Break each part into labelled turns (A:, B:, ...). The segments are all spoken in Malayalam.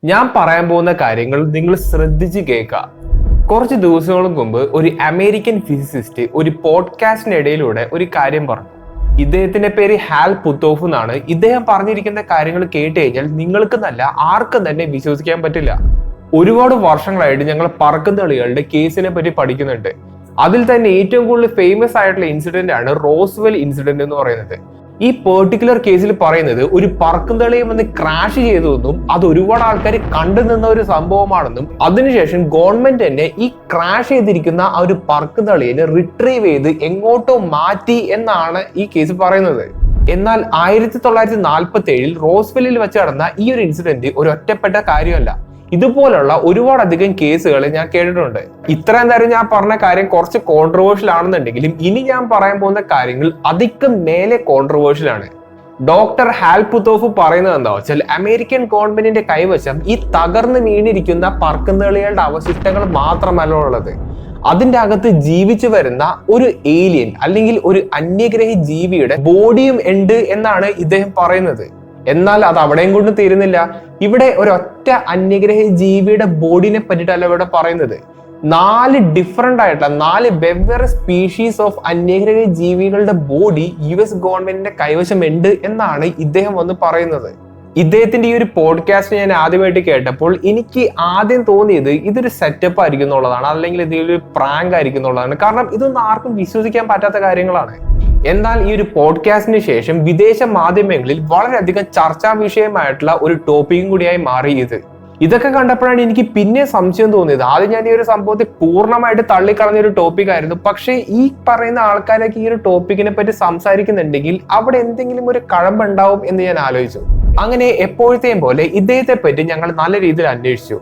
A: ഞാൻ പറയാൻ പോകുന്ന കാര്യങ്ങൾ നിങ്ങൾ ശ്രദ്ധിച്ച് കേൾക്കുക. കുറച്ച് ദിവസങ്ങൾക്ക് മുമ്പ് ഒരു അമേരിക്കൻ ഫിസിസിസ്റ്റ് ഒരു പോഡ്കാസ്റ്റിനിടയിലൂടെ ഒരു കാര്യം പറഞ്ഞു. ഇദ്ദേഹത്തിന്റെ പേര് ഹാൽ പുത്തോഫ് എന്നാണ്. ഇദ്ദേഹം പറഞ്ഞിരിക്കുന്ന കാര്യങ്ങൾ കേട്ട് കഴിഞ്ഞാൽ നിങ്ങൾക്ക് നല്ല ആർക്കും തന്നെ വിശ്വസിക്കാൻ പറ്റില്ല. ഒരുപാട് വർഷങ്ങളായിട്ട് ഞങ്ങൾ പറക്കുംതളികളുടെ കേസിനെ പറ്റി പഠിക്കുന്നുണ്ട്. അതിൽ തന്നെ ഏറ്റവും കൂടുതൽ ഫേമസ് ആയിട്ടുള്ള ഇൻസിഡന്റ് ആണ് റോസ്വെൽ ഇൻസിഡന്റ് എന്ന് പറയുന്നത്. ഈ പെർട്ടിക്കുലർ കേസിൽ പറയുന്നത് ഒരു പറക്കുംതളിയെ വന്ന് ക്രാഷ് ചെയ്തതെന്നും അത് ഒരുപാട് ആൾക്കാർ കണ്ടു നിന്ന ഒരു സംഭവമാണെന്നും അതിനുശേഷം ഗവൺമെന്റ് തന്നെ ഈ ക്രാഷ് ചെയ്തിരിക്കുന്ന ആ ഒരു പറക്കുംതളിയെ റിട്രീവ് ചെയ്ത് എങ്ങോട്ടോ മാറ്റി എന്നാണ് ഈ കേസ് പറയുന്നത്. എന്നാൽ 1947 റോസ്വെല്ലിൽ വെച്ച് നടന്ന ഈ ഒരു ഇൻസിഡന്റ് ഒരു ഒറ്റപ്പെട്ട കാര്യമല്ല. ഇതുപോലുള്ള ഒരുപാടധികം കേസുകൾ ഞാൻ കേട്ടിട്ടുണ്ട്. ഇത്രയും നേരം ഞാൻ പറഞ്ഞ കാര്യം കുറച്ച് കോൺട്രവേഴ്ഷ്യൽ ആണെന്നുണ്ടെങ്കിലും ഇനി ഞാൻ പറയാൻ പോകുന്ന കാര്യങ്ങൾ അധികം മേലെ കോൺട്രവേഴ്ഷ്യൽ ആണ്. ഡോക്ടർ ഹാൽ പുത്തോഫ് പറയുന്നത് എന്താ വെച്ചാൽ അമേരിക്കൻ ഗവൺമെന്റിന്റെ കൈവശം ഈ തകർന്ന് വീണിരിക്കുന്ന പറക്കുംതളികളുടെ അവശിഷ്ടങ്ങൾ മാത്രമല്ല ഉള്ളത്. അതിന്റെ അകത്ത് ജീവിച്ചു വരുന്ന ഒരു ഏലിയൻ അല്ലെങ്കിൽ ഒരു അന്യഗ്രഹ ജീവിയുടെ ബോഡിയും ഉണ്ട് എന്നാണ് ഇദ്ദേഹം പറയുന്നത്. എന്നാൽ അത് അവിടെയും കൊണ്ട് തീരുന്നില്ല. ഇവിടെ ഒരൊറ്റ അന്യഗ്രഹ ജീവിയുടെ ബോഡിനെ പറ്റിയിട്ടല്ല ഇവിടെ പറയുന്നത്. 4 ഡിഫറെന്റ് ആയിട്ടുള്ള 4 വെവ്വേറെ സ്പീഷീസ് ഓഫ് അന്യഗ്രഹ ജീവികളുടെ ബോഡി US ഗവൺമെന്റിന്റെ കൈവശം ഉണ്ട് എന്നാണ് ഇദ്ദേഹം വന്ന് പറയുന്നത്. ഇദ്ദേഹത്തിന്റെ ഈ ഒരു പോഡ്കാസ്റ്റ് ഞാൻ ആദ്യമായിട്ട് കേട്ടപ്പോൾ എനിക്ക് ആദ്യം തോന്നിയത് ഇതൊരു സെറ്റപ്പ് ആയിരിക്കും എന്നുള്ളതാണ്, അല്ലെങ്കിൽ ഇതൊരു പ്രാങ്ക് ആയിരിക്കും എന്നുള്ളതാണ്. കാരണം ഇതൊന്നും ആർക്കും വിശ്വസിക്കാൻ പറ്റാത്ത കാര്യങ്ങളാണ്. എന്നാൽ ഈ ഒരു പോഡ്കാസ്റ്റിന് ശേഷം വിദേശ മാധ്യമങ്ങളിൽ വളരെയധികം ചർച്ചാ വിഷയമായിട്ടുള്ള ഒരു ടോപ്പിക്കും കൂടിയായി മാറി ഇതൊക്കെ കണ്ടപ്പോഴാണ് എനിക്ക് പിന്നെ സംശയം തോന്നിയത്. ആദ്യം ഞാൻ ഈ ഒരു സംഭവത്തെ പൂർണ്ണമായിട്ട് തള്ളിക്കളഞ്ഞ ഒരു ടോപ്പിക് ആയിരുന്നു. പക്ഷേ ഈ പറയുന്ന ആൾക്കാരൊക്കെ ഈ ഒരു ടോപ്പിക്കിനെ പറ്റി സംസാരിക്കുന്നുണ്ടെങ്കിൽ അവിടെ എന്തെങ്കിലും ഒരു കഴമ്പുണ്ടാവും എന്ന് ഞാൻ ആലോചിച്ചു. അങ്ങനെ എപ്പോഴത്തെയും പോലെ ഇദ്ദേഹത്തെ പറ്റി ഞങ്ങൾ നല്ല രീതിയിൽ അന്വേഷിച്ചു.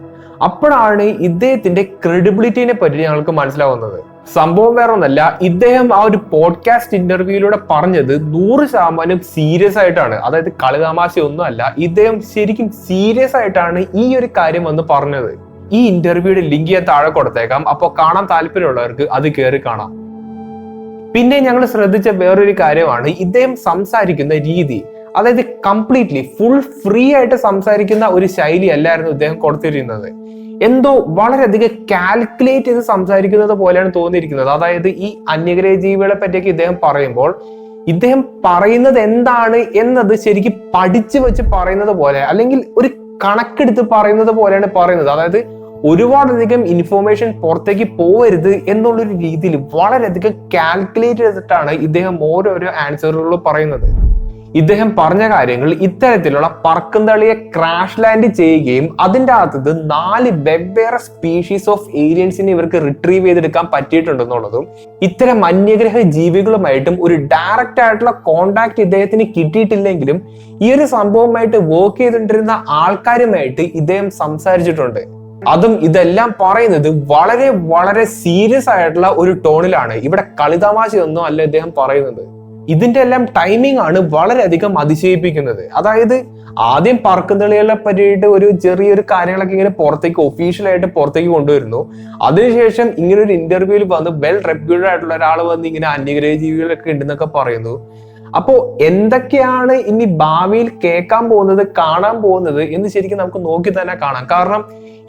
A: അപ്പോഴാണ് ഇദ്ദേഹത്തിന്റെ ക്രെഡിബിലിറ്റിനെ പറ്റി ഞങ്ങൾക്ക് മനസ്സിലാവുന്നത്. സംഭവം വേറെ ഒന്നല്ല, ഇദ്ദേഹം ആ ഒരു പോഡ്കാസ്റ്റ് ഇന്റർവ്യൂയിലൂടെ പറഞ്ഞത് 100% സീരിയസ് ആയിട്ടാണ്. അതായത് കളിതമാശ ഒന്നും അല്ല, ഇദ്ദേഹം ശരിക്കും സീരിയസ് ആയിട്ടാണ് ഈ ഒരു കാര്യം വന്ന് പറഞ്ഞത്. ഈ ഇന്റർവ്യൂയുടെ ലിങ്ക് ഞാൻ താഴെ കൊടുത്തേക്കാം, അപ്പോൾ കാണാൻ താല്പര്യമുള്ളവർക്ക് അത് കയറി കാണാം. പിന്നെ ഞങ്ങൾ ശ്രദ്ധിച്ച വേറൊരു കാര്യമാണ് ഇദ്ദേഹം സംസാരിക്കുന്ന രീതി. അതായത് കംപ്ലീറ്റ്ലി ഫുൾ ഫ്രീ ആയിട്ട് സംസാരിക്കുന്ന ഒരു ശൈലി അല്ലായിരുന്നു ഇദ്ദേഹം കൊടുത്തിരിക്കുന്നത്. എന്തോ വളരെയധികം കാൽക്കുലേറ്റ് ചെയ്ത് സംസാരിക്കുന്നത് പോലെയാണ് തോന്നിയിരിക്കുന്നത്. അതായത് ഈ അന്യഗ്രഹ ജീവികളെ പറ്റിയൊക്കെ ഇദ്ദേഹം പറയുമ്പോൾ ഇദ്ദേഹം പറയുന്നത് എന്താണ് എന്നത് ശരിക്കും പഠിച്ചു വെച്ച് പറയുന്നത് പോലെ, അല്ലെങ്കിൽ ഒരു കണക്കെടുത്ത് പറയുന്നത് പോലെയാണ് പറയുന്നത്. അതായത് ഒരുപാടധികം ഇൻഫോർമേഷൻ പുറത്തേക്ക് പോകരുത് എന്നുള്ളൊരു രീതിയിൽ വളരെയധികം കാൽക്കുലേറ്റ് ചെയ്തിട്ടാണ് ഇദ്ദേഹം ഓരോരോ ആൻസറുകൾ പറയുന്നത്. ഇദ്ദേഹം പറഞ്ഞ കാര്യങ്ങൾ ഇത്തരത്തിലുള്ള പറക്കുംതളിയെ ക്രാഷ് ലാൻഡ് ചെയ്യുകയും അതിൻ്റെ അകത്ത് 4 വെവ്വേറെ സ്പീഷീസ് ഓഫ് ഏലിയൻസിനെ ഇവർക്ക് റിട്രീവ് ചെയ്തെടുക്കാൻ പറ്റിയിട്ടുണ്ടെന്നുള്ളതും ഇത്തരം അന്യഗ്രഹ ജീവികളുമായിട്ടും ഒരു ഡയറക്റ്റ് ആയിട്ടുള്ള കോണ്ടാക്ട് ഇദ്ദേഹത്തിന് കിട്ടിയിട്ടില്ലെങ്കിലും ഈ ഒരു സംഭവമായിട്ട് വർക്ക് ചെയ്തുകൊണ്ടിരുന്ന ആൾക്കാരുമായിട്ട് ഇദ്ദേഹം സംസാരിച്ചിട്ടുണ്ട്. അതും ഇതെല്ലാം പറയുന്നത് വളരെ വളരെ സീരിയസ് ആയിട്ടുള്ള ഒരു ടോണിലാണ്. ഇവിടെ കളിതമാശയൊന്നും അല്ല ഇദ്ദേഹം പറയുന്നത്. ഇതിന്റെ എല്ലാം ടൈമിംഗ് ആണ് വളരെയധികം അതിശയിപ്പിക്കുന്നത്. അതായത് ആദ്യം പറക്കുംതളികളെ പറ്റിയിട്ട് ഒരു ചെറിയൊരു കാര്യങ്ങളൊക്കെ ഇങ്ങനെ പുറത്തേക്ക് ഒഫീഷ്യലായിട്ട് പുറത്തേക്ക് കൊണ്ടുവരുന്നു. അതിനുശേഷം ഇങ്ങനെ ഒരു ഇന്റർവ്യൂവിൽ വന്ന് വെൽ റെപ്യൂട്ടഡ് ആയിട്ടുള്ള ഒരാൾ വന്ന് ഇങ്ങനെ അന്യഗ്രഹ ജീവികളൊക്കെ ഉണ്ടെന്നൊക്കെ പറയുന്നു. അപ്പോ എന്തൊക്കെയാണ് ഇനി ഭാവിയിൽ കേൾക്കാൻ പോകുന്നത്, കാണാൻ പോകുന്നത് എന്ന് ശരിക്കും നമുക്ക് നോക്കി തന്നെ കാണാം. കാരണം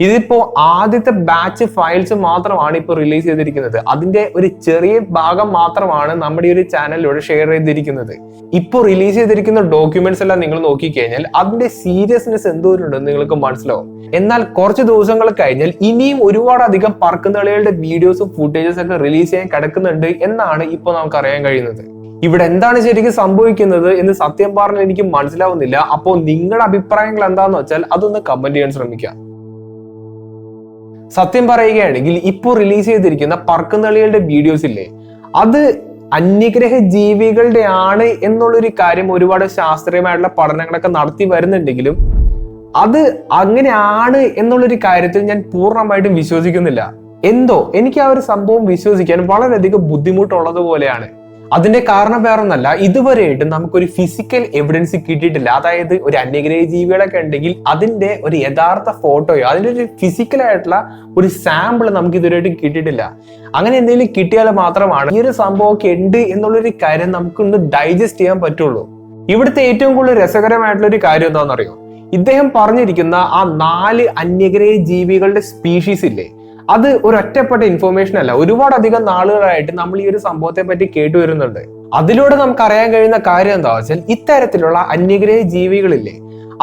A: ഇതിപ്പോ ആദ്യത്തെ ബാച്ച് ഫയൽസ് മാത്രമാണ് ഇപ്പൊ റിലീസ് ചെയ്തിരിക്കുന്നത്. അതിന്റെ ഒരു ചെറിയ ഭാഗം മാത്രമാണ് നമ്മുടെ ഈ ഒരു ചാനലിലൂടെ ഷെയർ ചെയ്തിരിക്കുന്നത്. ഇപ്പൊ റിലീസ് ചെയ്തിരിക്കുന്ന ഡോക്യുമെന്റ്സ് എല്ലാം നിങ്ങൾ നോക്കിക്കഴിഞ്ഞാൽ അതിന്റെ സീരിയസ്നെസ് എന്തോരുണ്ടെന്ന് നിങ്ങൾക്ക് മനസ്സിലാവും. എന്നാൽ കുറച്ച് ദിവസങ്ങൾ കഴിഞ്ഞാൽ ഇനിയും ഒരുപാടധികം പറക്കുംതളികളുടെ വീഡിയോസും ഫുട്ടേജസും ഒക്കെ റിലീസ് ചെയ്യാൻ കിടക്കുന്നുണ്ട് എന്നാണ് ഇപ്പൊ നമുക്ക് അറിയാൻ കഴിയുന്നത്. ഇവിടെ എന്താണ് ശരിക്കും സംഭവിക്കുന്നത് എന്ന് സത്യം പറഞ്ഞാൽ എനിക്ക് മനസ്സിലാവുന്നില്ല. അപ്പോൾ നിങ്ങളുടെ അഭിപ്രായങ്ങൾ എന്താന്ന് വെച്ചാൽ അതൊന്ന് കമന്റ് ചെയ്യാൻ ശ്രമിക്കുക. സത്യം പറയുകയാണെങ്കിൽ ഇപ്പോൾ റിലീസ് ചെയ്തിരിക്കുന്ന പറക്കുംതളികളുടെ വീഡിയോസ് ഇല്ലേ, അത് അന്യഗ്രഹ ജീവികളുടെ ആണ് എന്നുള്ളൊരു കാര്യം ഒരുപാട് ശാസ്ത്രീയമായിട്ടുള്ള പഠനങ്ങളൊക്കെ നടത്തി വരുന്നുണ്ടെങ്കിലും അത് അങ്ങനെയാണ് എന്നുള്ളൊരു കാര്യത്തിൽ ഞാൻ പൂർണ്ണമായിട്ടും വിശ്വസിക്കുന്നില്ല. എന്തോ എനിക്ക് ആ ഒരു സംഭവം വിശ്വസിക്കാൻ വളരെയധികം ബുദ്ധിമുട്ടുള്ളത് പോലെയാണ്. അതിന്റെ കാരണം വേറൊന്നല്ല, ഇതുവരെയായിട്ട് നമുക്കൊരു ഫിസിക്കൽ എവിഡൻസ് കിട്ടിയിട്ടില്ല. അതായത് ഒരു അന്യഗ്രഹ ജീവികളൊക്കെ ഉണ്ടെങ്കിൽ അതിന്റെ ഒരു യഥാർത്ഥ ഫോട്ടോയോ അതിന്റെ ഒരു ഫിസിക്കൽ ആയിട്ടുള്ള ഒരു സാമ്പിൾ നമുക്ക് ഇതുവരെയായിട്ട് കിട്ടിയിട്ടില്ല. അങ്ങനെ എന്തെങ്കിലും കിട്ടിയാൽ മാത്രമാണ് ഈ ഒരു സംഭവമൊക്കെ ഉണ്ട് എന്നുള്ളൊരു കാര്യം നമുക്കൊന്ന് ഡൈജസ്റ്റ് ചെയ്യാൻ പറ്റുള്ളൂ. ഇവിടുത്തെ ഏറ്റവും കൂടുതൽ രസകരമായിട്ടുള്ള ഒരു കാര്യം എന്താണെന്നറിയോ, ഇദ്ദേഹം പറഞ്ഞിരിക്കുന്ന ആ 4 അന്യഗ്രഹ ജീവികളുടെ സ്പീഷീസ് ഇല്ലേ, അത് ഒരു ഒറ്റപ്പെട്ട ഇൻഫോർമേഷൻ അല്ല. ഒരുപാടധികം നാളുകളായിട്ട് നമ്മൾ ഈ ഒരു സംഭവത്തെ പറ്റി കേട്ടുവരുന്നുണ്ട്. അതിലൂടെ നമുക്ക് അറിയാൻ കഴിയുന്ന കാര്യം എന്താ വെച്ചാൽ, ഇത്തരത്തിലുള്ള അന്യഗ്രഹ ജീവികളില്ലേ,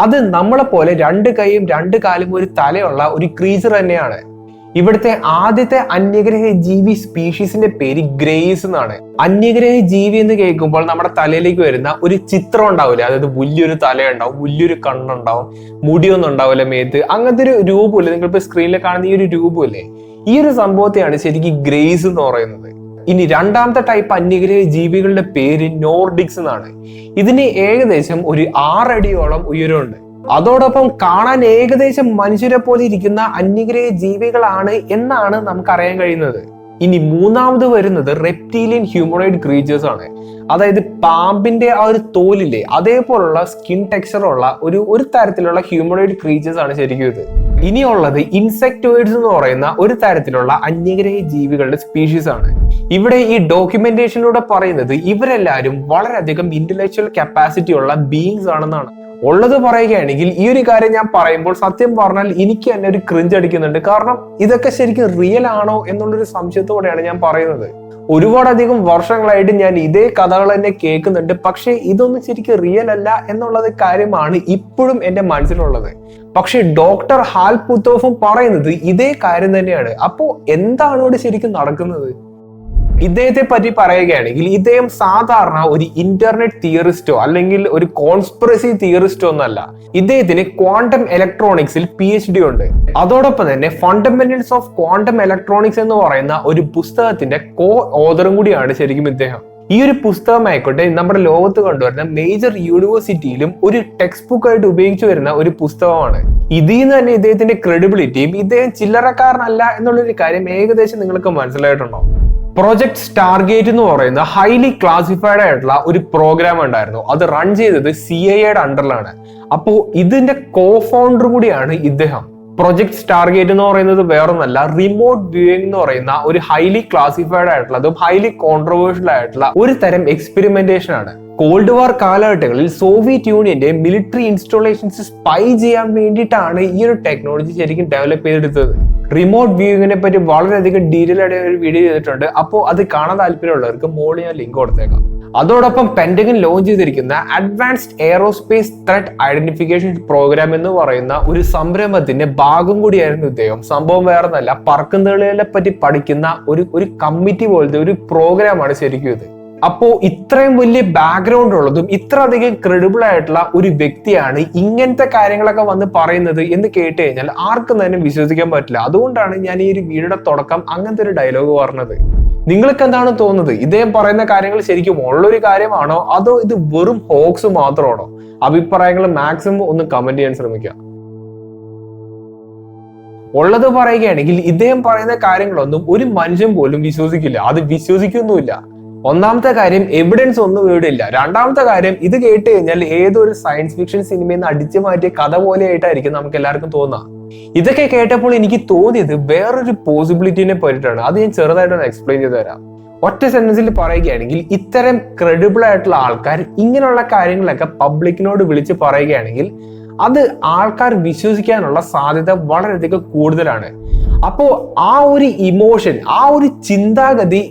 A: അത് നമ്മളെ പോലെ 2 കൈയും 2 കാലും ഒരു തലയുള്ള ഒരു ക്രീച്ചർ തന്നെയാണ്. ഇവിടുത്തെ ആദ്യത്തെ അന്യഗ്രഹ ജീവി സ്പീഷീസിന്റെ പേര് ഗ്രേസ് എന്നാണ്. അന്യഗ്രഹ ജീവി എന്ന് കേൾക്കുമ്പോൾ നമ്മുടെ തലയിലേക്ക് വരുന്ന ഒരു ചിത്രം ഉണ്ടാവില്ല, അതായത് വലിയൊരു തലയുണ്ടാവും, വലിയൊരു കണ്ണുണ്ടാവും, മുടിയൊന്നും ഉണ്ടാവില്ല മേത്ത്, അങ്ങനത്തെ ഒരു രൂപമില്ലേ, നിങ്ങളിപ്പോ സ്ക്രീനിൽ കാണുന്ന ഈ ഒരു രൂപമില്ലേ, ഈ ഒരു സംഭവത്തെയാണ് ശരിക്കും ഗ്രേസ് എന്ന് പറയുന്നത്. ഇനി രണ്ടാമത്തെ ടൈപ്പ് അന്യഗ്രഹ ജീവികളുടെ പേര് നോർഡിക്സ് എന്നാണ്. ഇതിന് ഏകദേശം ഒരു 6 അടിയോളം ഉയരമുണ്ട്. അതോടൊപ്പം കാണാൻ ഏകദേശം മനുഷ്യരെ പോലെ ഇരിക്കുന്ന അന്യഗ്രഹ ജീവികളാണ് എന്നാണ് നമുക്ക് അറിയാൻ കഴിയുന്നത്. ഇനി മൂന്നാമത് വരുന്നത് റെപ്റ്റീലിയൻ ഹ്യൂമനോയിഡ് ക്രീച്ചേഴ്സ് ആണ്. അതായത് പാമ്പിന്റെ ആ ഒരു തോലില്ലേ, അതേപോലുള്ള സ്കിൻ ടെക്സ്ചറുള്ള ഒരു തരത്തിലുള്ള ഹ്യൂമനോയിഡ് ക്രീച്ചേഴ്സ് ആണ് ശരിക്കും ഇത്. ഇനിയുള്ളത് ഇൻസെക്ടോയിഡ്സ് എന്ന് പറയുന്ന ഒരു തരത്തിലുള്ള അന്യഗ്രഹ ജീവികളുടെ സ്പീഷീസ് ആണ്. ഇവിടെ ഈ ഡോക്യുമെന്റേഷനിലൂടെ പറയുന്നത് ഇവരെല്ലാവരും വളരെയധികം ഇന്റലക്ച്വൽ കപ്പാസിറ്റി ഉള്ള ബീയിങ്സ് ആണെന്നാണ്. ഉള്ളത് പറയുകയാണെങ്കിൽ ഈ ഒരു കാര്യം ഞാൻ പറയുമ്പോൾ സത്യം പറഞ്ഞാൽ എനിക്ക് തന്നെ ഒരു ക്രിഞ്ച് അടിക്കുന്നുണ്ട്. കാരണം ഇതൊക്കെ ശരിക്കും റിയൽ ആണോ എന്നുള്ളൊരു സംശയത്തോടെയാണ് ഞാൻ പറയുന്നത്. ഒരുപാടധികം വർഷങ്ങളായിട്ട് ഞാൻ ഇതേ കഥകൾ തന്നെ കേൾക്കുന്നുണ്ട്, പക്ഷെ ഇതൊന്നും ശരിക്കും റിയൽ അല്ല എന്നുള്ളത് കാര്യമാണ് ഇപ്പോഴും എന്റെ മനസ്സിലുള്ളത്. പക്ഷെ ഡോക്ടർ ഹാൽ പുത്തോഫും പറയുന്നത് ഇതേ കാര്യം തന്നെയാണ്. അപ്പോ എന്താണ് ഇവിടെ ശരിക്കും നടക്കുന്നത്? ഇദ്ദേഹത്തെ പറ്റി പറയുകയാണെങ്കിൽ ഇദ്ദേഹം സാധാരണ ഒരു ഇന്റർനെറ്റ് തിയറിസ്റ്റോ അല്ലെങ്കിൽ ഒരു കോൺസ്പിറസി തിയറിസ്റ്റോ ഒന്നല്ല. ഇദ്ദേഹത്തിന് ക്വാണ്ടം ഇലക്ട്രോണിക്സിൽ PhD ഉണ്ട്. അതോടൊപ്പം തന്നെ ഫണ്ടമെന്റൽസ് ഓഫ് ക്വാണ്ടം ഇലക്ട്രോണിക്സ് എന്ന് പറയുന്ന ഒരു പുസ്തകത്തിന്റെ ഓതറും കൂടിയാണ് ശരിക്കും ഇദ്ദേഹം. ഈ ഒരു പുസ്തകമായിക്കോട്ടെ നമ്മുടെ ലോകത്ത് കൊണ്ടുവരുന്ന മേജർ യൂണിവേഴ്സിറ്റിയിലും ഒരു ടെക്സ്റ്റ് ബുക്ക് ആയിട്ട് ഉപയോഗിച്ചു വരുന്ന ഒരു പുസ്തകമാണ്. ഇതിൽ നിന്ന് തന്നെ ഇദ്ദേഹത്തിന്റെ ക്രെഡിബിലിറ്റിയും ഇദ്ദേഹം ചില്ലറക്കാരനല്ല എന്നുള്ളൊരു കാര്യം ഏകദേശം നിങ്ങൾക്ക് മനസ്സിലായിട്ടുണ്ടോ? പ്രോജക്ട് സ്റ്റാർഗേറ്റ് എന്ന് പറയുന്ന ഹൈലി ക്ലാസിഫൈഡ് ആയിട്ടുള്ള ഒരു പ്രോഗ്രാം ഉണ്ടായിരുന്നു. അത് റൺ ചെയ്തത് CIA അണ്ടറിലാണ്. അപ്പോ ഇതിന്റെ കോ-ഫൗണ്ടർ കൂടിയാണ് ഇദ്ദേഹം. പ്രൊജക്ട് സ്റ്റാർഗേറ്റ് എന്ന് പറയുന്നത് വേറൊന്നല്ല, റിമോട്ട് വ്യൂയിങ് എന്ന് പറയുന്ന ഒരു ഹൈലി ക്ലാസിഫൈഡ് ആയിട്ടുള്ളതും ഹൈലി കോൺട്രവേഴ്ഷ്യൽ ആയിട്ടുള്ള ഒരു തരം എക്സ്പെരിമെന്റേഷൻ ആണ്. കോൾഡ് വാർ കാലഘട്ടങ്ങളിൽ സോവിയറ്റ് യൂണിയന്റെ മിലിറ്ററി ഇൻസ്റ്റോളേഷൻസ് സ്പൈ ചെയ്യാൻ വേണ്ടിയിട്ടാണ് ഈ ഒരു ടെക്നോളജി ശരിക്കും ഡെവലപ്പ് ചെയ്തെടുത്തത്. റിമോട്ട് വ്യൂയിങ്ങിനെ പറ്റി വളരെയധികം ഡീറ്റെയിൽ ആയിട്ട് ഒരു വീഡിയോ ചെയ്തിട്ടുണ്ട്. അപ്പോൾ അത് കാണാൻ താല്പര്യമുള്ളവർക്ക് മുകളിൽ ഞാൻ ലിങ്ക് കൊടുത്തേക്കാം. അതോടൊപ്പം പെന്റഗൺ ലോഞ്ച് ചെയ്തിരിക്കുന്ന advanced aerospace threat identification programme എന്ന് പറയുന്ന ഒരു സംരംഭത്തിന്റെ ഭാഗം കൂടിയായിരുന്നു ഇദ്ദേഹം. സംഭവം വേറെ ഒന്നല്ല, പറക്കുന്നതിനെ പറ്റി പഠിക്കുന്ന ഒരു കമ്മിറ്റി പോലത്തെ ഒരു പ്രോഗ്രാമാണ് ശരിക്കും ഇത്. അപ്പോ ഇത്രയും വലിയ ബാക്ക്ഗ്രൗണ്ട് ഉള്ളതും ഇത്ര അധികം ക്രെഡിബിൾ ആയിട്ടുള്ള ഒരു വ്യക്തിയാണ് ഇങ്ങനത്തെ കാര്യങ്ങളൊക്കെ വന്ന് പറയുന്നത് എന്ന് കേട്ട് കഴിഞ്ഞാൽ ആർക്കും തന്നെ വിശ്വസിക്കാൻ പറ്റില്ല. അതുകൊണ്ടാണ് ഞാൻ ഈ ഒരു വീഡിയോയുടെ തുടക്കം അങ്ങനത്തെ ഒരു ഡയലോഗ് പറഞ്ഞത്. നിങ്ങൾക്ക് എന്താണ് തോന്നുന്നത്? ഇദ്ദേഹം പറയുന്ന കാര്യങ്ങൾ ശരിക്കും ഉള്ളൊരു കാര്യമാണോ അതോ ഇത് വെറും ഹോക്സ് മാത്രമാണോ? അഭിപ്രായങ്ങൾ മാക്സിമം ഒന്ന് കമന്റ് ചെയ്യാൻ ശ്രമിക്കുക. ഉള്ളത് പറയുകയാണെങ്കിൽ ഇദ്ദേഹം പറയുന്ന കാര്യങ്ങളൊന്നും ഒരു മനുഷ്യൻ പോലും വിശ്വസിക്കില്ല, അത് വിശ്വസിക്കൊന്നുമില്ല. ഒന്നാമത്തെ കാര്യം എവിഡൻസ് ഒന്നും ഇവിടെ ഇല്ല. രണ്ടാമത്തെ കാര്യം ഇത് കേട്ട് കഴിഞ്ഞാൽ ഏതൊരു സയൻസ് ഫിക്ഷൻ സിനിമയിൽ നിന്ന് അടിച്ചു മാറ്റിയ കഥ പോലെ ആയിട്ടായിരിക്കും നമുക്ക് എല്ലാവർക്കും തോന്നുക. ഇതൊക്കെ കേട്ടപ്പോൾ എനിക്ക് തോന്നിയത് വേറൊരു പോസിബിലിറ്റിനെ പറ്റിയിട്ടാണ്. അത് ഞാൻ ചെറുതായിട്ടൊന്ന് എക്സ്പ്ലെയിൻ ചെയ്ത് തരാം. ഒറ്റ സെന്റൻസിൽ പറയുകയാണെങ്കിൽ ഇത്തരം ക്രെഡിബിൾ ആയിട്ടുള്ള ആൾക്കാർ ഇങ്ങനെയുള്ള കാര്യങ്ങളൊക്കെ പബ്ലിക്കിനോട് വിളിച്ച് പറയുകയാണെങ്കിൽ അത് ആൾക്കാർ വിശ്വസിക്കാനുള്ള സാധ്യത വളരെയധികം കൂടുതലാണ്. അപ്പോ ആ ഒരു ഇമോഷൻ, ആ ഒരു ചിന്താഗതി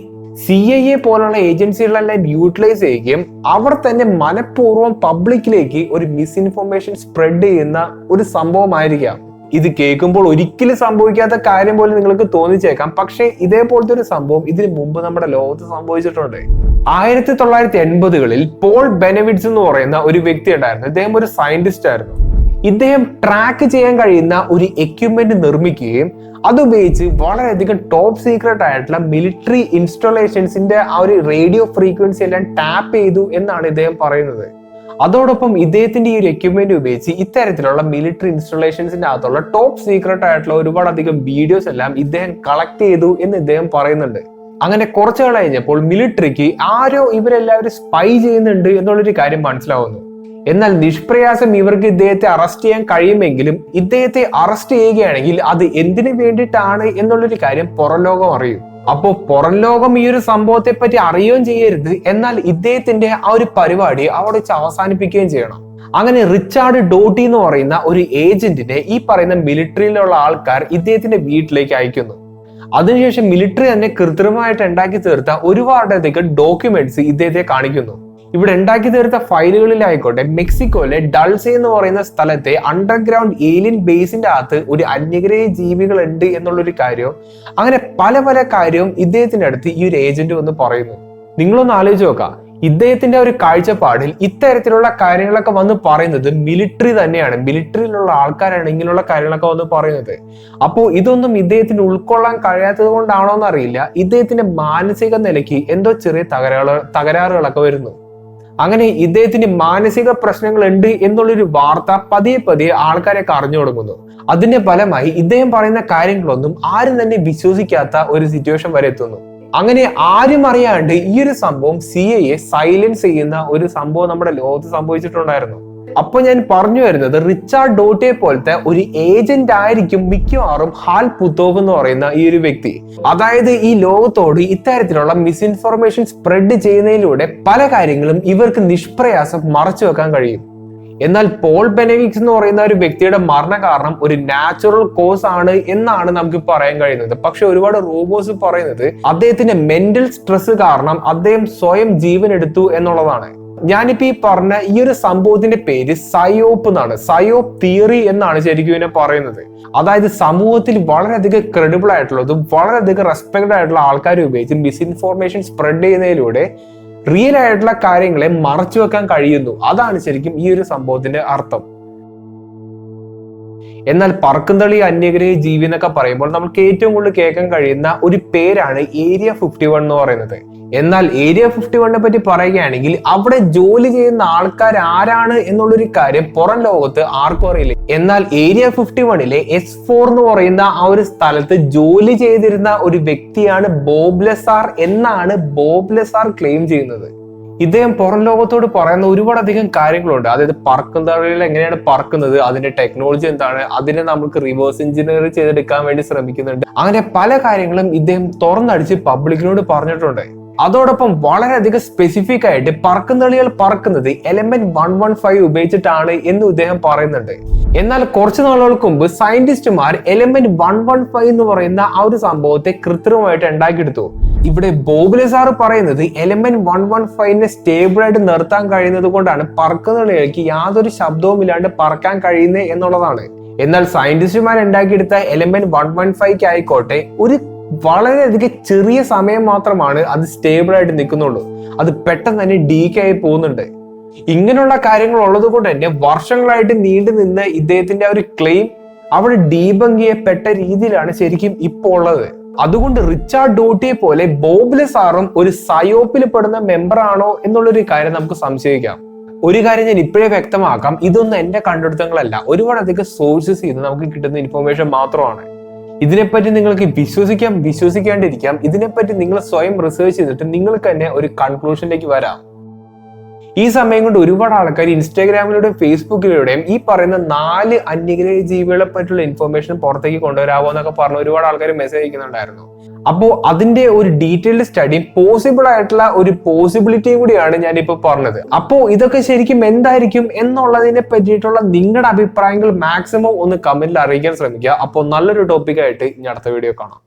A: CIA പോലുള്ള ഏജൻസികളെല്ലാം യൂട്ടിലൈസ് ചെയ്യുകയും അവർ തന്നെ മനഃപൂർവ്വം പബ്ലിക്കിലേക്ക് ഒരു മിസ്ഇൻഫോർമേഷൻ സ്പ്രെഡ് ചെയ്യുന്ന ഒരു സംഭവമായിരിക്കാം. ഇത് കേൾക്കുമ്പോൾ ഒരിക്കലും സംഭവിക്കാത്ത കാര്യം പോലെ നിങ്ങൾക്ക് തോന്നിച്ചേക്കാം, പക്ഷേ ഇതേപോലത്തെ ഒരു സംഭവം ഇതിനു മുമ്പ് നമ്മുടെ ലോകത്ത് സംഭവിച്ചിട്ടുണ്ട്. 1980-കളിൽ പോൾ ബെനവിറ്റ്സ് എന്ന് പറയുന്ന ഒരു വ്യക്തി ഉണ്ടായിരുന്നു. ഇദ്ദേഹം ഒരു സയന്റിസ്റ്റ് ആയിരുന്നു. ഇദ്ദേഹം ട്രാക്ക് ചെയ്യാൻ കഴിയുന്ന ഒരു എക്യുപ്മെന്റ് നിർമ്മിക്കുകയും അതുപയോഗിച്ച് വളരെയധികം ടോപ്പ് സീക്രട്ട് ആയിട്ടുള്ള മിലിറ്ററി ഇൻസ്റ്റോളേഷൻസിന്റെ ആ ഒരു റേഡിയോ ഫ്രീക്വൻസി എല്ലാം ടാപ്പ് ചെയ്തു എന്നാണ് ഇദ്ദേഹം പറയുന്നത്. അതോടൊപ്പം ഇദ്ദേഹത്തിന്റെ ഈ ഒരു എക്യുപ്മെന്റ് ഉപയോഗിച്ച് ഇത്തരത്തിലുള്ള മിലിറ്ററി ഇൻസ്റ്റോളേഷൻസിന്റെ അകത്തുള്ള ടോപ്പ് സീക്രട്ട് ആയിട്ടുള്ള ഒരുപാടധികം വീഡിയോസ് എല്ലാം ഇദ്ദേഹം കളക്ട് ചെയ്തു എന്ന് ഇദ്ദേഹം പറയുന്നുണ്ട്. അങ്ങനെ കുറച്ചു നാൾ കഴിഞ്ഞപ്പോൾ മിലിറ്ററിക്ക് ആരോ ഇവരെല്ലാവരും സ്പൈ ചെയ്യുന്നുണ്ട് എന്നുള്ളൊരു കാര്യം മനസ്സിലാവുന്നു. എന്നാൽ നിഷ്പ്രയാസം ഇവർക്ക് ഇദ്ദേഹത്തെ അറസ്റ്റ് ചെയ്യാൻ കഴിയുമെങ്കിലും ഇദ്ദേഹത്തെ അറസ്റ്റ് ചെയ്യുകയാണെങ്കിൽ അത് എന്തിനു വേണ്ടിയിട്ടാണ് എന്നുള്ളൊരു കാര്യം പുറം ലോകം അറിയും. അപ്പോ പുറം ലോകം ഈ ഒരു സംഭവത്തെ പറ്റി അറിയുകയും ചെയ്യരുത്, എന്നാൽ ഇദ്ദേഹത്തിന്റെ ആ ഒരു പരിപാടി അവിടെ വെച്ച് അവസാനിപ്പിക്കുകയും ചെയ്യണം. അങ്ങനെ റിച്ചാർഡ് ഡോട്ടി എന്ന് പറയുന്ന ഒരു ഏജന്റിനെ ഈ പറയുന്ന മിലിറ്ററിയിലുള്ള ആൾക്കാർ ഇദ്ദേഹത്തിന്റെ വീട്ടിലേക്ക് അയക്കുന്നു. അതിനുശേഷം മിലിറ്ററി തന്നെ കൃത്രിമമായിട്ട് ഉണ്ടാക്കി തീർത്ത ഒരുപാടധികം ഡോക്യുമെന്റ്സ് ഇദ്ദേഹത്തെ കാണിക്കുന്നു. ഇവിടെ ഉണ്ടാക്കി തീർത്ത ഫയലുകളിലായിക്കോട്ടെ മെക്സിക്കോയിലെ ഡൾസെ എന്ന് പറയുന്ന സ്ഥലത്തെ അണ്ടർഗ്രൗണ്ട് ഏലിയൻ ബേസിന്റെ അകത്ത് ഒരു അന്യഗ്രഹ ജീവികൾ ഉണ്ട് എന്നുള്ളൊരു കാര്യവും അങ്ങനെ പല പല കാര്യവും ഇദ്ദേഹത്തിന്റെ അടുത്ത് ഈ ഒരു ഏജന്റ് വന്ന് പറയുന്നു. നിങ്ങളൊന്ന് ആലോചിച്ച് നോക്കാം, ഇദ്ദേഹത്തിന്റെ ഒരു കാഴ്ചപ്പാടിൽ ഇത്തരത്തിലുള്ള കാര്യങ്ങളൊക്കെ വന്ന് പറയുന്നത് മിലിറ്ററി തന്നെയാണ്. മിലിറ്ററിയിലുള്ള ആൾക്കാരാണ് ഇങ്ങനെയുള്ള കാര്യങ്ങളൊക്കെ വന്ന് പറയുന്നത്. അപ്പോൾ ഇതൊന്നും ഇദ്ദേഹത്തിന് ഉൾക്കൊള്ളാൻ കഴിയാത്തത് കൊണ്ടാണോ എന്നറിയില്ല, ഇദ്ദേഹത്തിന്റെ മാനസിക നിലയ്ക്ക് എന്തോ ചെറിയ തകരാറുകളൊക്കെ വരുന്നു. അങ്ങനെ ഇദ്ദേഹത്തിന് മാനസിക പ്രശ്നങ്ങൾ ഉണ്ട് എന്നുള്ളൊരു വാർത്ത പതിയെ പതിയെ ആൾക്കാരൊക്കെ അറിഞ്ഞു തുടങ്ങുന്നു. അതിന്റെ ഫലമായി ഇദ്ദേഹം പറയുന്ന കാര്യങ്ങളൊന്നും ആരും തന്നെ വിശ്വസിക്കാത്ത ഒരു സിറ്റുവേഷൻ വരെ എത്തുന്നു. അങ്ങനെ ആരും അറിയാണ്ട് ഈ ഒരു സംഭവം CIA സൈലൻസ് ചെയ്യുന്ന ഒരു സംഭവം നമ്മുടെ ലോകത്ത് സംഭവിച്ചിട്ടുണ്ടായിരുന്നു. അപ്പൊ ഞാൻ പറഞ്ഞു വരുന്നത്, റിച്ചാർഡ് ഡോട്ടിയെ പോലത്തെ ഒരു ഏജന്റ് ആയിരിക്കും മിക്കവാറും ഹാൽ പുത്തോവ് എന്ന് പറയുന്ന ഈ ഒരു വ്യക്തി. അതായത് ഈ ലോകത്തോട് ഇത്തരത്തിലുള്ള മിസ്ഇൻഫർമേഷൻ സ്പ്രെഡ് ചെയ്യുന്നതിലൂടെ പല കാര്യങ്ങളും ഇവർക്ക് നിഷ്പ്രയാസം മറച്ചു വെക്കാൻ കഴിയും. എന്നാൽ പോൾ ബെനവിക്സ് എന്ന് പറയുന്ന ഒരു വ്യക്തിയുടെ മരണ കാരണം ഒരു നാച്ചുറൽ കോസ് ആണ് എന്നാണ് നമുക്ക് പറയാൻ കഴിയുന്നത്. പക്ഷെ ഒരുപാട് റൂമേഴ്സ് പറയുന്നത് അദ്ദേഹത്തിന്റെ മെന്റൽ സ്ട്രെസ് കാരണം അദ്ദേഹം സ്വയം ജീവൻ എടുത്തു എന്നുള്ളതാണ്. ഞാനിപ്പോ ഈ പറഞ്ഞ ഈ ഒരു സംഭവത്തിന്റെ പേര് സയോപ്പ് എന്നാണ്. സയോപ്പ് തിയറി എന്നാണ് ശരിക്കും ഇതിനെ പറയുന്നത്. അതായത് സമൂഹത്തിൽ വളരെയധികം ക്രെഡിബിൾ ആയിട്ടുള്ളതും വളരെയധികം റെസ്പെക്ട് ആയിട്ടുള്ള ആൾക്കാരെ ഉപയോഗിച്ച് മിസ്ഇൻഫോർമേഷൻ സ്പ്രെഡ് ചെയ്യുന്നതിലൂടെ റിയൽ ആയിട്ടുള്ള കാര്യങ്ങളെ മറച്ചു വെക്കാൻ കഴിയുന്നു. അതാണ് ശരിക്കും ഈ ഒരു സംഭവത്തിന്റെ അർത്ഥം. എന്നാൽ പറക്കുംതളി അന്യഗ്രഹ ജീവി എന്നൊക്കെ പറയുമ്പോൾ നമുക്ക് ഏറ്റവും കൂടുതൽ കേൾക്കാൻ കഴിയുന്ന ഒരു പേരാണ് ഏരിയ 51 എന്ന് പറയുന്നത്. എന്നാൽ ഏരിയ 51നെ പറ്റി പറയുകയാണെങ്കിൽ അവിടെ ജോലി ചെയ്യുന്ന ആൾക്കാർ ആരാണ് എന്നുള്ളൊരു കാര്യം പുറം ലോകത്ത് ആർക്കും അറിയില്ല. എന്നാൽ ഏരിയ 51ലെ S4 എന്ന് പറയുന്ന ആ ഒരു സ്ഥലത്ത് ജോലി ചെയ്തിരുന്ന ഒരു വ്യക്തിയാണ് ബോബ് ലെസാർ എന്നാണ് ബോബ് ലെസാർ ക്ലെയിം ചെയ്യുന്നത്. ഇദ്ദേഹം പുറം ലോകത്തോട് പറയുന്ന ഒരുപാടധികം കാര്യങ്ങളുണ്ട്. അതായത് പറക്കുംതളിയിൽ എങ്ങനെയാണ് പറക്കുന്നത്, അതിന്റെ ടെക്നോളജി എന്താണ്, അതിനെ നമുക്ക് റിവേഴ്സ് എഞ്ചിനീയർ ചെയ്തെടുക്കാൻ വേണ്ടി ശ്രമിക്കുന്നുണ്ട്. അങ്ങനെ പല കാര്യങ്ങളും ഇദ്ദേഹം തുറന്നടിച്ച് പബ്ലിക്കിനോട് പറഞ്ഞിട്ടുണ്ട്. അതോടൊപ്പം വളരെയധികം സ്പെസിഫിക് ആയിട്ട് പറക്കുംതളികൾ പറക്കുന്നത് എലമെന്റ് 115 ഉപയോഗിച്ചിട്ടാണ് എന്ന് ഇദ്ദേഹം പറയുന്നുണ്ട്. എന്നാൽ കുറച്ചു നാളുകൾക്ക് മുമ്പ് സയന്റിസ്റ്റുമാർ എലമെന്റ് 115 എന്ന് പറയുന്ന ആ ഒരു സംഭവത്തെ കൃത്രിമമായിട്ട് ഉണ്ടാക്കിയെടുത്തു. ഇവിടെ ബോബ് ലെസാർ പറയുന്നത് എലമെന്റ് 115നെ സ്റ്റേബിൾ ആയിട്ട് നിർത്താൻ കഴിയുന്നത് കൊണ്ടാണ് പറക്കുംതളികൾക്ക് യാതൊരു ശബ്ദവും ഇല്ലാണ്ട് പറക്കാൻ കഴിയുന്നത് എന്നുള്ളതാണ്. എന്നാൽ സയന്റിസ്റ്റുമാർ ഉണ്ടാക്കിയെടുത്ത എലമെന്റ് 115 ആയിക്കോട്ടെ ഒരു വളരെയധികം ചെറിയ സമയം മാത്രമാണ് അത് സ്റ്റേബിൾ ആയിട്ട് നിൽക്കുന്നുള്ളൂ. അത് പെട്ടെന്ന് തന്നെ ഡീക്കേ ആയി പോകുന്നുണ്ട്. ഇങ്ങനെയുള്ള കാര്യങ്ങൾ ഉള്ളത് കൊണ്ട് തന്നെ വർഷങ്ങളായിട്ട് നീണ്ടു നിന്ന് ഇദ്ദേഹത്തിന്റെ ഒരു ക്ലെയിം അവിടെ ഡീബങ്ക് ചെയ്യപ്പെട്ട രീതിയിലാണ് ശരിക്കും ഇപ്പോൾ ഉള്ളത്. അതുകൊണ്ട് റിച്ചാർഡ് ഡോട്ടിയെ പോലെ ബോബ് ലെസാറും ഒരു സയോപ്പിൽ പെടുന്ന മെമ്പർ ആണോ എന്നുള്ളൊരു കാര്യം നമുക്ക് സംശയിക്കാം. ഒരു കാര്യം ഞാൻ ഇപ്പോഴേ വ്യക്തമാക്കാം, ഇതൊന്നും എന്റെ കണ്ടുപിടുത്തങ്ങളല്ല, ഒരുപാടധികം സോഴ്സസ് ചെയ്ത് നമുക്ക് കിട്ടുന്ന ഇൻഫർമേഷൻ മാത്രമാണ്. ഇതിനെപ്പറ്റി നിങ്ങൾക്ക് വിശ്വസിക്കാം, വിശ്വസിക്കാണ്ടിരിക്കാം. ഇതിനെപ്പറ്റി നിങ്ങൾ സ്വയം റിസർച്ച് ചെയ്തിട്ട് നിങ്ങൾക്ക് തന്നെ ഒരു കൺക്ലൂഷനിലേക്ക് വരാം. ഈ സമയം കൊണ്ട് ഒരുപാട് ആൾക്കാർ ഇൻസ്റ്റാഗ്രാമിലൂടെയും ഫേസ്ബുക്കിലൂടെയും ഈ പറയുന്ന 4 അന്യഗ്രഹ ജീവികളെ പറ്റിയുള്ള ഇൻഫർമേഷൻ പുറത്തേക്ക് കൊണ്ടുവരാമോ എന്നൊക്കെ പറഞ്ഞ് ഒരുപാട് ആൾക്കാർ മെസ്സേജ് അയക്കുന്നുണ്ടായിരുന്നു. അപ്പോൾ അതിന്റെ ഒരു ഡീറ്റെയിൽഡ് സ്റ്റഡി പോസിബിൾ ആയിട്ടുള്ള ഒരു പോസിബിലിറ്റിയും കൂടിയാണ് ഞാനിപ്പോൾ പറഞ്ഞത്. അപ്പോൾ ഇതൊക്കെ ശരിക്കും എന്തായിരിക്കും എന്നുള്ളതിനെ പറ്റിയിട്ടുള്ള നിങ്ങളുടെ അഭിപ്രായങ്ങൾ മാക്സിമം ഒന്ന് കമന്റിൽ അറിയിക്കാൻ ശ്രമിക്കുക. അപ്പോൾ നല്ലൊരു ടോപ്പിക്കായിട്ട് ഇനി അടുത്ത വീഡിയോ കാണാം.